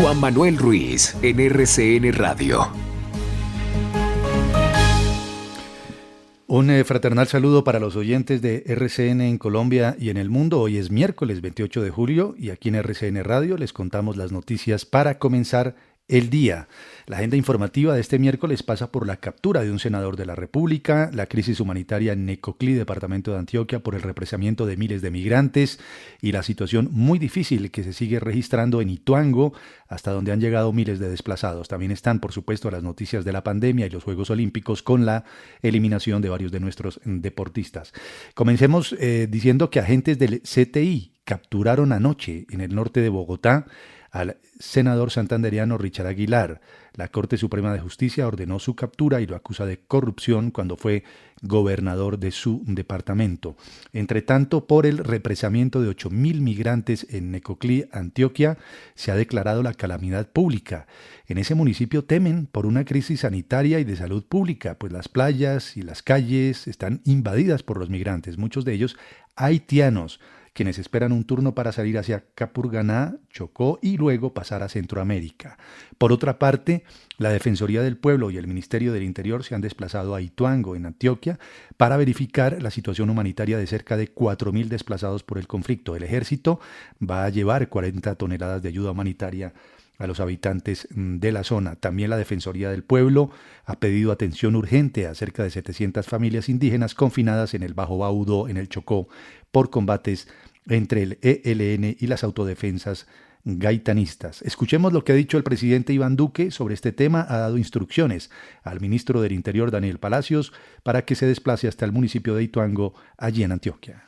Juan Manuel Ruiz en RCN Radio. Un fraternal saludo para los oyentes de RCN en Colombia y en el mundo. Hoy es miércoles 28 de julio y aquí en RCN Radio les contamos las noticias para comenzar el día. La agenda informativa de este miércoles pasa por la captura de un senador de la República, la crisis humanitaria en Necoclí, departamento de Antioquia, por el represamiento de miles de migrantes y la situación muy difícil que se sigue registrando en Ituango, hasta donde han llegado miles de desplazados. También están, por supuesto, las noticias de la pandemia y los Juegos Olímpicos con la eliminación de varios de nuestros deportistas. Comencemos diciendo que agentes del CTI capturaron anoche en el norte de Bogotá al senador santandereano Richard Aguilar. La Corte Suprema de Justicia ordenó su captura y lo acusa de corrupción cuando fue gobernador de su departamento. Entre tanto, por el represamiento de 8.000 migrantes en Necoclí, Antioquia, se ha declarado la calamidad pública. En ese municipio temen por una crisis sanitaria y de salud pública, pues las playas y las calles están invadidas por los migrantes, muchos de ellos haitianos, quienes esperan un turno para salir hacia Capurganá, Chocó y luego pasar a Centroamérica. Por otra parte, la Defensoría del Pueblo y el Ministerio del Interior se han desplazado a Ituango, en Antioquia, para verificar la situación humanitaria de cerca de 4.000 desplazados por el conflicto. El Ejército va a llevar 40 toneladas de ayuda humanitaria a los habitantes de la zona. También la Defensoría del Pueblo ha pedido atención urgente a cerca de 700 familias indígenas confinadas en el Bajo Baudó, en el Chocó, por combates entre el ELN y las autodefensas gaitanistas. Escuchemos lo que ha dicho el presidente Iván Duque sobre este tema. Ha dado instrucciones al ministro del Interior, Daniel Palacios, para que se desplace hasta el municipio de Ituango, allí en Antioquia.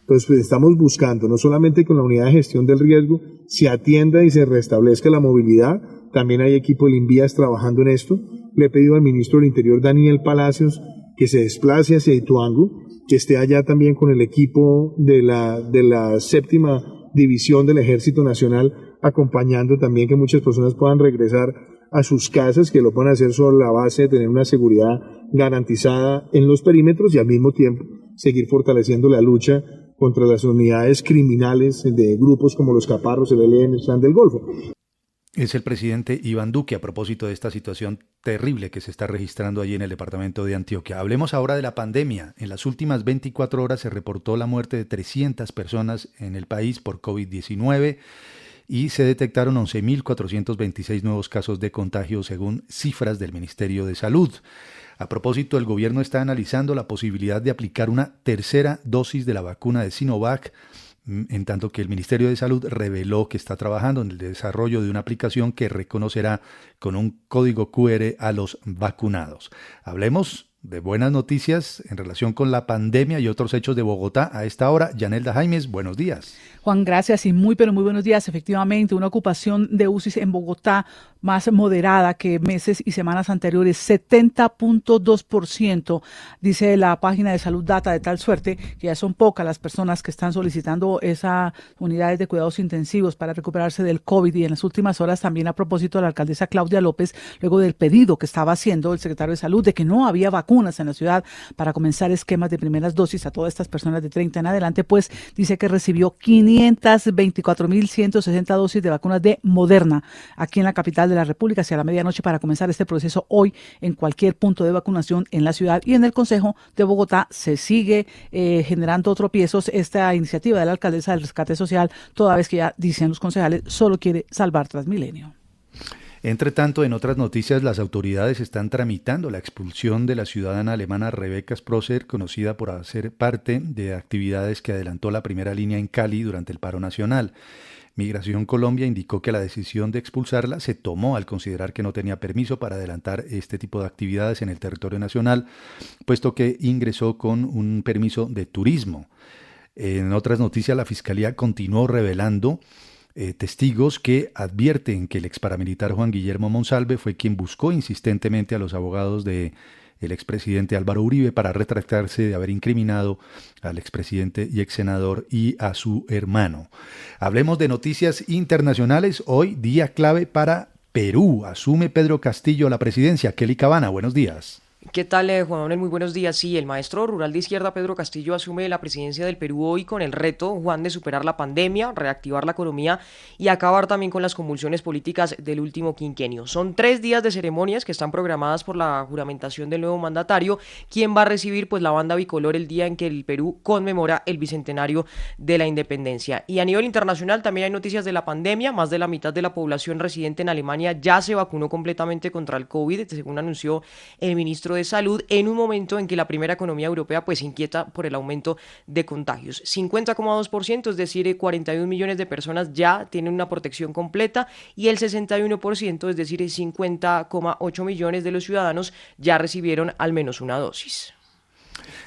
Pues estamos buscando, no solamente con la unidad de gestión del riesgo, se atienda y se restablezca la movilidad. También hay equipo del INVIAS trabajando en esto. Le he pedido al ministro del Interior, Daniel Palacios, que se desplace hacia Ituango, que esté allá también con el equipo de la séptima división del Ejército Nacional, acompañando también que muchas personas puedan regresar a sus casas, que lo puedan hacer sobre la base de tener una seguridad garantizada en los perímetros y al mismo tiempo seguir fortaleciendo la lucha contra las unidades criminales de grupos como los Caparros, el ELN, el Clan del Golfo. Es el presidente Iván Duque a propósito de esta situación terrible que se está registrando allí en el departamento de Antioquia. Hablemos ahora de la pandemia. En las últimas 24 horas se reportó la muerte de 300 personas en el país por COVID-19 y se detectaron 11.426 nuevos casos de contagio según cifras del Ministerio de Salud. A propósito, el gobierno está analizando la posibilidad de aplicar una tercera dosis de la vacuna de Sinovac, en tanto que el Ministerio de Salud reveló que está trabajando en el desarrollo de una aplicación que reconocerá con un código QR a los vacunados. Hablemos de buenas noticias en relación con la pandemia y otros hechos de Bogotá a esta hora. Yanelda Jaimes, buenos días. Juan, gracias y muy buenos días. Efectivamente, una ocupación de UCIs en Bogotá más moderada que meses y semanas anteriores, 70.2%, dice la página de Salud Data, de tal suerte que ya son pocas las personas que están solicitando esas unidades de cuidados intensivos para recuperarse del COVID. Y en las últimas horas también, a propósito de la alcaldesa Claudia López, luego del pedido que estaba haciendo el secretario de Salud de que no había vacunas en la ciudad para comenzar esquemas de primeras dosis a todas estas personas de 30 en adelante, pues dice que recibió 524.160 dosis de vacunas de Moderna aquí en la capital de la República hacia la medianoche para comenzar este proceso hoy en cualquier punto de vacunación en la ciudad. Y en el Consejo de Bogotá se sigue generando tropiezos esta iniciativa de la alcaldesa del rescate social, toda vez que ya dicen los concejales solo quiere salvar Transmilenio. Entre tanto, en otras noticias, las autoridades están tramitando la expulsión de la ciudadana alemana Rebecca Sprosser, conocida por hacer parte de actividades que adelantó la primera línea en Cali durante el paro nacional. Migración Colombia indicó que la decisión de expulsarla se tomó al considerar que no tenía permiso para adelantar este tipo de actividades en el territorio nacional, puesto que ingresó con un permiso de turismo. En otras noticias, la Fiscalía continuó revelando testigos que advierten que el exparamilitar Juan Guillermo Monsalve fue quien buscó insistentemente a los abogados de el expresidente Álvaro Uribe para retractarse de haber incriminado al expresidente y exsenador y a su hermano. Hablemos de noticias internacionales. Hoy, día clave para Perú. Asume Pedro Castillo la presidencia. Kelly Cabana, buenos días. ¿Qué tal, Juan Manuel? Muy buenos días. Sí, el maestro rural de izquierda, Pedro Castillo, asume la presidencia del Perú hoy con el reto, Juan, de superar la pandemia, reactivar la economía y acabar también con las convulsiones políticas del último quinquenio. Son 3 días de ceremonias que están programadas por la juramentación del nuevo mandatario, quien va a recibir pues la banda bicolor el día en que el Perú conmemora el bicentenario de la independencia. Y a nivel internacional también hay noticias de la pandemia. Más de la mitad de la población residente en Alemania ya se vacunó completamente contra el COVID, según anunció el ministro de Salud, en un momento en que la primera economía europea pues inquieta por el aumento de contagios. 50,2%, es decir, 41 millones de personas ya tienen una protección completa, y el 61%, es decir, 50,8 millones de los ciudadanos ya recibieron al menos una dosis.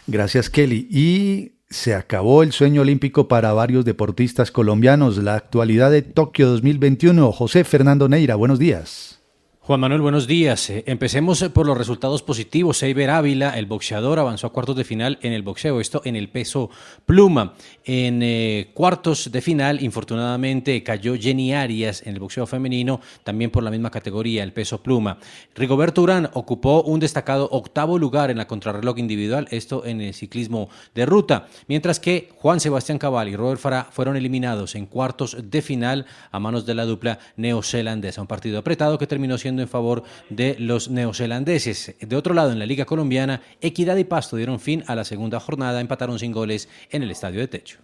Gracias, Kelly. Y se acabó el sueño olímpico para varios deportistas colombianos. La actualidad de Tokio 2021. José Fernando Neira, buenos días. Juan Manuel, buenos días. Empecemos por los resultados positivos. Eiber Ávila, el boxeador, avanzó a cuartos de final en el boxeo, esto en el peso pluma. En cuartos de final, infortunadamente, cayó Jenny Arias en el boxeo femenino, también por la misma categoría, el peso pluma. Rigoberto Urán ocupó un destacado 8º lugar en la contrarreloj individual, esto en el ciclismo de ruta, mientras que Juan Sebastián Cabal y Robert Farah fueron eliminados en cuartos de final a manos de la dupla neozelandesa. Un partido apretado que terminó siendo en favor de los neozelandeses. De otro lado, en la Liga Colombiana, Equidad y Pasto dieron fin a la segunda jornada, empataron sin goles en el Estadio de Techo.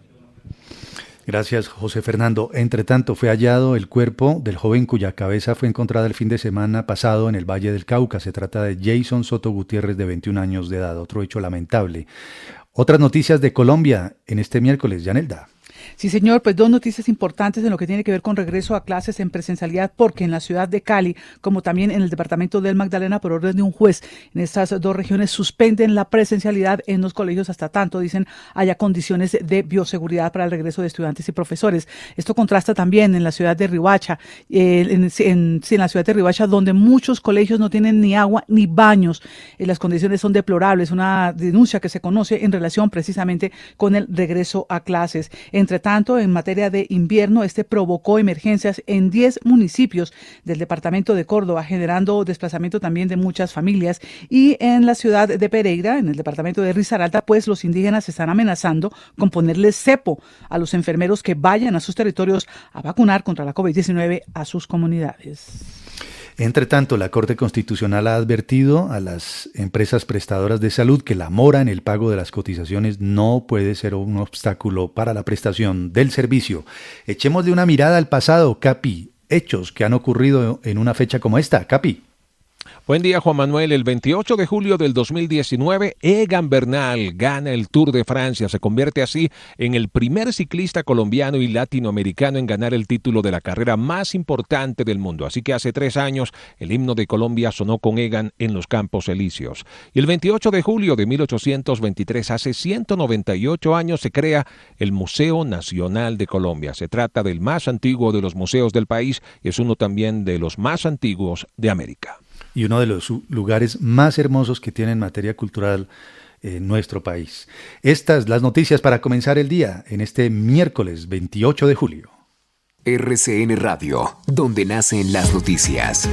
Gracias, José Fernando. Entre tanto, fue hallado el cuerpo del joven cuya cabeza fue encontrada el fin de semana pasado en el Valle del Cauca. Se trata de Jason Soto Gutiérrez, de 21 años de edad. Otro hecho lamentable. Otras noticias de Colombia en este miércoles, Yanelda. Sí, señor, pues 2 noticias importantes en lo que tiene que ver con regreso a clases en presencialidad, porque en la ciudad de Cali, como también en el departamento del Magdalena, por orden de un juez, en estas 2 regiones suspenden la presencialidad en los colegios hasta tanto, dicen, haya condiciones de bioseguridad para el regreso de estudiantes y profesores. Esto contrasta también en la ciudad de Riohacha, en la ciudad de Riohacha, donde muchos colegios no tienen ni agua ni baños. Las condiciones son deplorables, una denuncia que se conoce en relación precisamente con el regreso a clases. Entre tanto, en materia de invierno, provocó emergencias en 10 municipios del departamento de Córdoba, generando desplazamiento también de muchas familias. Y en la ciudad de Pereira, en el departamento de Risaralda, pues los indígenas están amenazando con ponerles cepo a los enfermeros que vayan a sus territorios a vacunar contra la COVID-19 a sus comunidades. Entre tanto, la Corte Constitucional ha advertido a las empresas prestadoras de salud que la mora en el pago de las cotizaciones no puede ser un obstáculo para la prestación del servicio. Echémosle una mirada al pasado, Capi. Hechos que han ocurrido en una fecha como esta, Capi. Buen día, Juan Manuel. El 28 de julio del 2019, Egan Bernal gana el Tour de Francia. Se convierte así en el primer ciclista colombiano y latinoamericano en ganar el título de la carrera más importante del mundo. Así que hace 3 años, el himno de Colombia sonó con Egan en los Campos Elíseos. Y el 28 de julio de 1823, hace 198 años, se crea el Museo Nacional de Colombia. Se trata del más antiguo de los museos del país y es uno también de los más antiguos de América. Y uno de los lugares más hermosos que tiene en materia cultural en nuestro país. Estas las noticias para comenzar el día en este miércoles 28 de julio. RCN Radio, donde nacen las noticias.